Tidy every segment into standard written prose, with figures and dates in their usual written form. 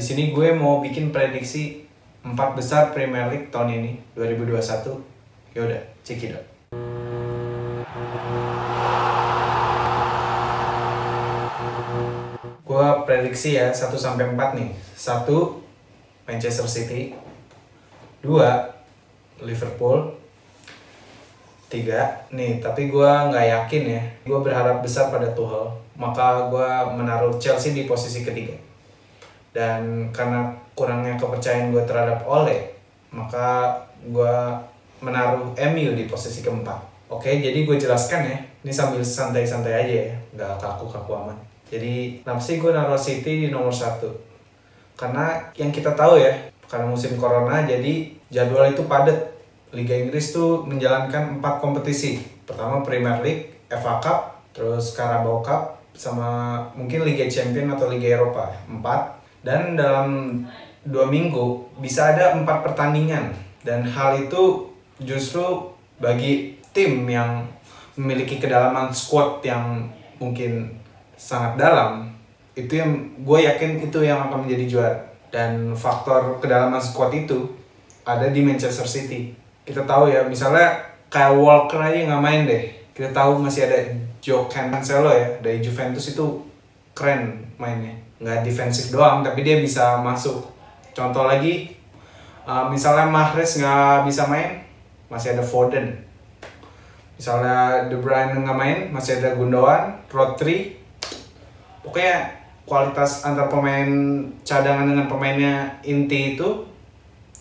sini gue mau bikin prediksi 4 besar Premier League tahun ini 2021. Yaudah, cekidot. Gue prediksi ya 1 sampai 4 nih. 1 Manchester City, 2 Liverpool, 3 nih, tapi gue nggak yakin ya. Gue berharap besar pada Tuchel, maka gue menaruh Chelsea di posisi ketiga. Dan karena kurangnya kepercayaan gue terhadap Ole, maka gue menaruh MU di posisi keempat. Oke, jadi gue jelaskan ya. Ini sambil santai-santai aja ya, nggak kaku-kaku aman. Jadi kenapa sih gue naruh City di nomor 1? Karena yang kita tahu ya, karena musim corona jadi jadwal itu padat. Liga Inggris tuh menjalankan 4 kompetisi. Pertama Premier League, FA Cup, terus Carabao Cup, sama mungkin Liga Champions atau Liga Eropa. 4. Dan dalam 2 minggu bisa ada 4 pertandingan. Dan hal itu justru bagi tim yang memiliki kedalaman squad yang mungkin sangat dalam, itu yang gue yakin itu yang akan menjadi juara. Dan faktor kedalaman squad itu ada di Manchester City. Kita tahu ya, misalnya Kyle Walker aja nggak main deh. Kita tahu masih ada Joao Cancelo ya, dari Juventus, itu keren mainnya. Nggak defensif doang, tapi dia bisa masuk. Contoh lagi, misalnya Mahrez nggak bisa main, masih ada Foden. Misalnya De Bruyne nggak main, masih ada Gundogan, Rodri. Pokoknya kualitas antar pemain cadangan dengan pemainnya inti itu,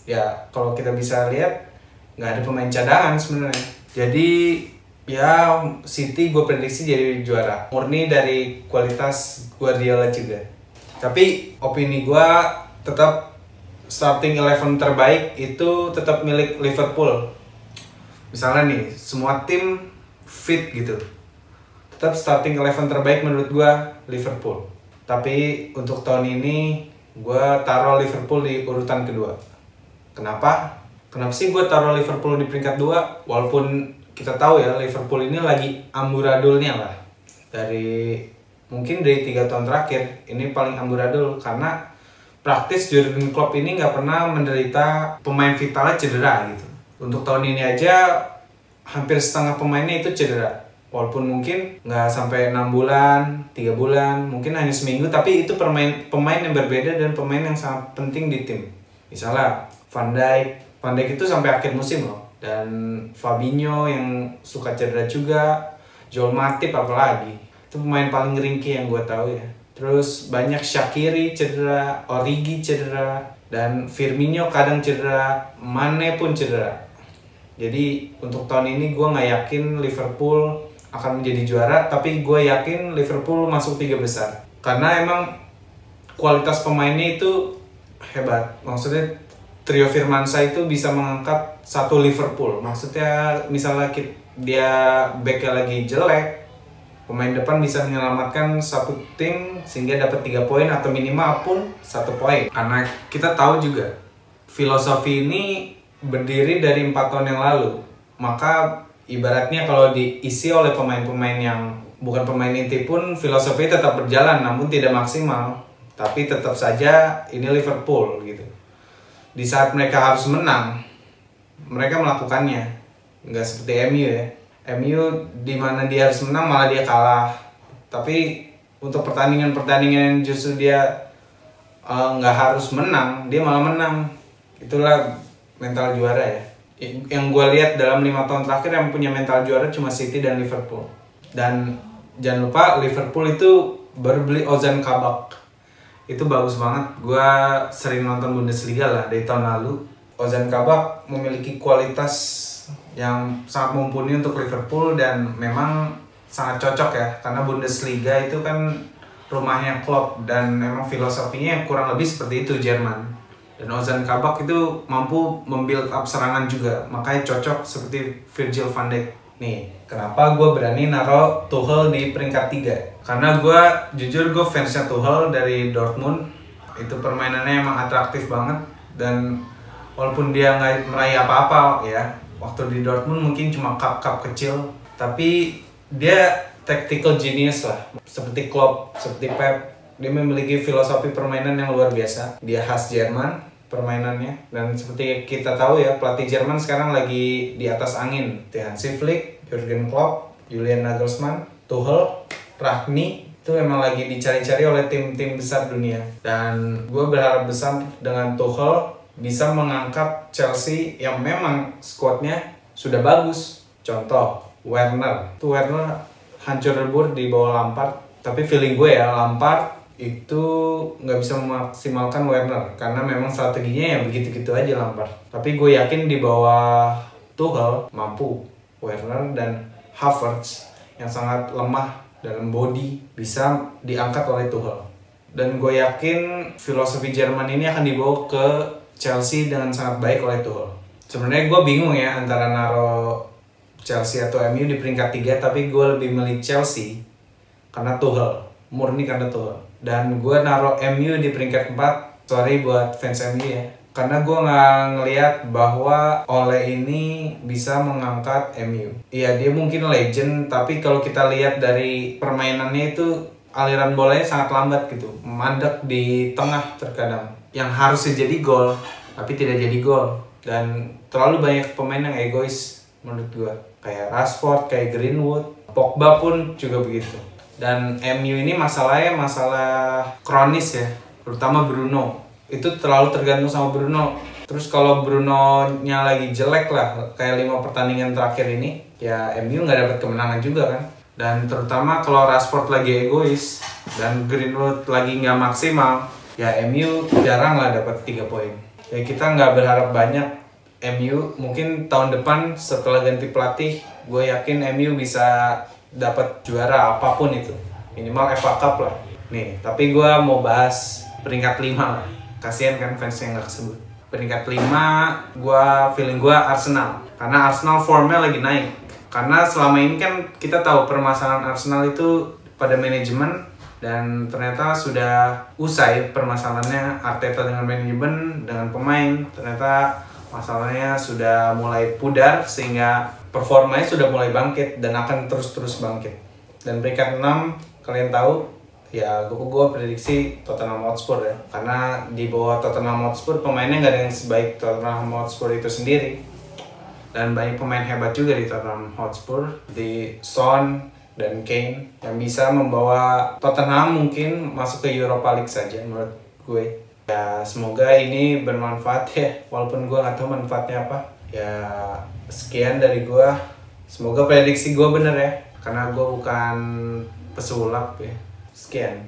ya kalau kita bisa lihat nggak ada pemain cadangan sebenarnya. Jadi ya City gue prediksi jadi juara, murni dari kualitas Guardiola juga. Tapi opini gue tetap starting 11 terbaik itu tetap milik Liverpool. Misalnya nih, semua tim fit gitu, tetap starting 11 terbaik menurut gue Liverpool. Tapi untuk tahun ini gue taruh Liverpool di urutan kedua. Kenapa? Kenapa sih gue taruh Liverpool di peringkat 2? Walaupun kita tahu ya Liverpool ini lagi amburadulnya lah. Mungkin dari 3 tahun terakhir ini paling amburadul, karena praktis Jurgen Klopp ini nggak pernah menderita pemain vitalnya cedera gitu. Untuk tahun ini aja hampir setengah pemainnya itu cedera. Walaupun mungkin nggak sampai 6 bulan, 3 bulan, mungkin hanya seminggu, tapi itu pemain yang berbeda dan pemain yang sangat penting di tim. Misalnya Van Dijk itu sampai akhir musim loh. Dan Fabinho yang suka cedera juga, Joel Matip apalagi. Itu pemain paling ringkih yang gue tahu ya. Terus banyak Shaqiri cedera, Origi cedera, dan Firmino kadang cedera, Mane pun cedera. Jadi untuk tahun ini gue nggak yakin Liverpool akan menjadi juara, tapi gue yakin Liverpool masuk 3 besar. Karena emang kualitas pemainnya itu hebat. Maksudnya trio Firmansyah itu bisa mengangkat satu Liverpool. Maksudnya misalnya dia backnya lagi jelek, pemain depan bisa menyelamatkan satu tim sehingga dapat 3 poin atau minimal pun 1 poin. Karena kita tahu juga filosofi ini berdiri dari 4 tahun yang lalu. Maka ibaratnya kalau diisi oleh pemain-pemain yang bukan pemain inti pun, filosofi tetap berjalan namun tidak maksimal. Tapi tetap saja ini Liverpool gitu. Di saat mereka harus menang, mereka melakukannya. Nggak seperti MU ya. MU di mana dia harus menang malah dia kalah. Tapi untuk pertandingan-pertandingan yang justru dia nggak harus menang, dia malah menang. Itulah mental juara ya. Yang gue lihat dalam 5 tahun terakhir yang punya mental juara cuma City dan Liverpool. Dan jangan lupa Liverpool itu baru beli Ozan Kabak. Itu bagus banget. Gue sering nonton Bundesliga lah dari tahun lalu. Ozan Kabak memiliki kualitas yang sangat mumpuni untuk Liverpool dan memang sangat cocok ya, karena Bundesliga itu kan rumahnya Klopp dan memang filosofinya kurang lebih seperti itu, Jerman. Dan Ozan Kabak itu mampu membuild up serangan juga, makanya cocok seperti Virgil van Dijk. Nih, kenapa gue berani naruh Tuchel di peringkat 3? Karena jujur gue fansnya Tuchel dari Dortmund. Itu permainannya emang atraktif banget, dan walaupun dia nggak meraih apa-apa ya, waktu di Dortmund mungkin cuma cup-cup kecil, tapi dia tactical genius lah, seperti Klopp, seperti Pep. Dia memiliki filosofi permainan yang luar biasa. Dia khas Jerman permainannya, dan seperti kita tahu ya, pelatih Jerman sekarang lagi di atas angin. Hansi Flick, Jurgen Klopp, Julian Nagelsmann, Tuchel, Ragnik, itu memang lagi dicari-cari oleh tim-tim besar dunia. Dan gue berharap besar dengan Tuchel bisa mengangkat Chelsea yang memang skuadnya sudah bagus. Contoh, Werner. Tuh Werner hancur lebur di bawah Lampard. Tapi feeling gue ya, Lampard itu nggak bisa memaksimalkan Werner karena memang strateginya ya begitu-gitu aja Lampard. Tapi gue yakin di bawah Tuchel mampu Werner dan Havertz yang sangat lemah dalam body bisa diangkat oleh Tuchel. Dan gue yakin filosofi Jerman ini akan dibawa ke Chelsea dengan sangat baik oleh Tuchel. Sebenarnya gue bingung ya antara naro Chelsea atau MU di peringkat 3, tapi gue lebih milih Chelsea karena Tuchel, murni karena Tuchel. Dan gue naruh MU di peringkat 4. Sorry buat fans MU ya, karena gue nggak ngelihat bahwa Ole ini bisa mengangkat MU. Iya, dia mungkin legend, tapi kalau kita lihat dari permainannya itu aliran bolanya sangat lambat gitu, mandek di tengah terkadang, yang harusnya jadi gol tapi tidak jadi gol. Dan terlalu banyak pemain yang egois menurut gue, kayak Rashford, kayak Greenwood, Pogba pun juga begitu. Dan MU ini masalahnya masalah kronis ya, terutama Bruno. Itu terlalu tergantung sama Bruno. Terus kalau Bruno-nya lagi jelek lah, kayak 5 pertandingan terakhir ini, ya MU nggak dapat kemenangan juga kan. Dan terutama kalau Rashford lagi egois dan Greenwood lagi nggak maksimal, ya MU jarang lah dapat 3 poin. Ya kita nggak berharap banyak. MU mungkin tahun depan setelah ganti pelatih, gue yakin MU bisa dapat juara apapun itu, minimal FA Cup lah. Nih, tapi gue mau bahas peringkat 5 lah. Kasian kan fans yang gak kesebut. Peringkat 5, feeling gue Arsenal. Karena Arsenal formnya lagi naik. Karena selama ini kan kita tahu permasalahan Arsenal itu pada manajemen, dan ternyata sudah usai permasalahannya Arteta dengan manajemen, dengan pemain. Ternyata masalahnya sudah mulai pudar sehingga performanya sudah mulai bangkit dan akan terus-terus bangkit. Dan peringkat 6 kalian tahu ya, gue prediksi Tottenham Hotspur ya, karena di bawah Tottenham Hotspur pemainnya nggak ada yang sebaik Tottenham Hotspur itu sendiri. Dan banyak pemain hebat juga di Tottenham Hotspur, di Son dan Kane, yang bisa membawa Tottenham mungkin masuk ke Europa League saja menurut gue. Ya semoga ini bermanfaat ya, walaupun gue nggak tahu manfaatnya apa. Ya sekian dari gue, semoga prediksi gue bener ya, karena gue bukan pesulap ya. Sekian.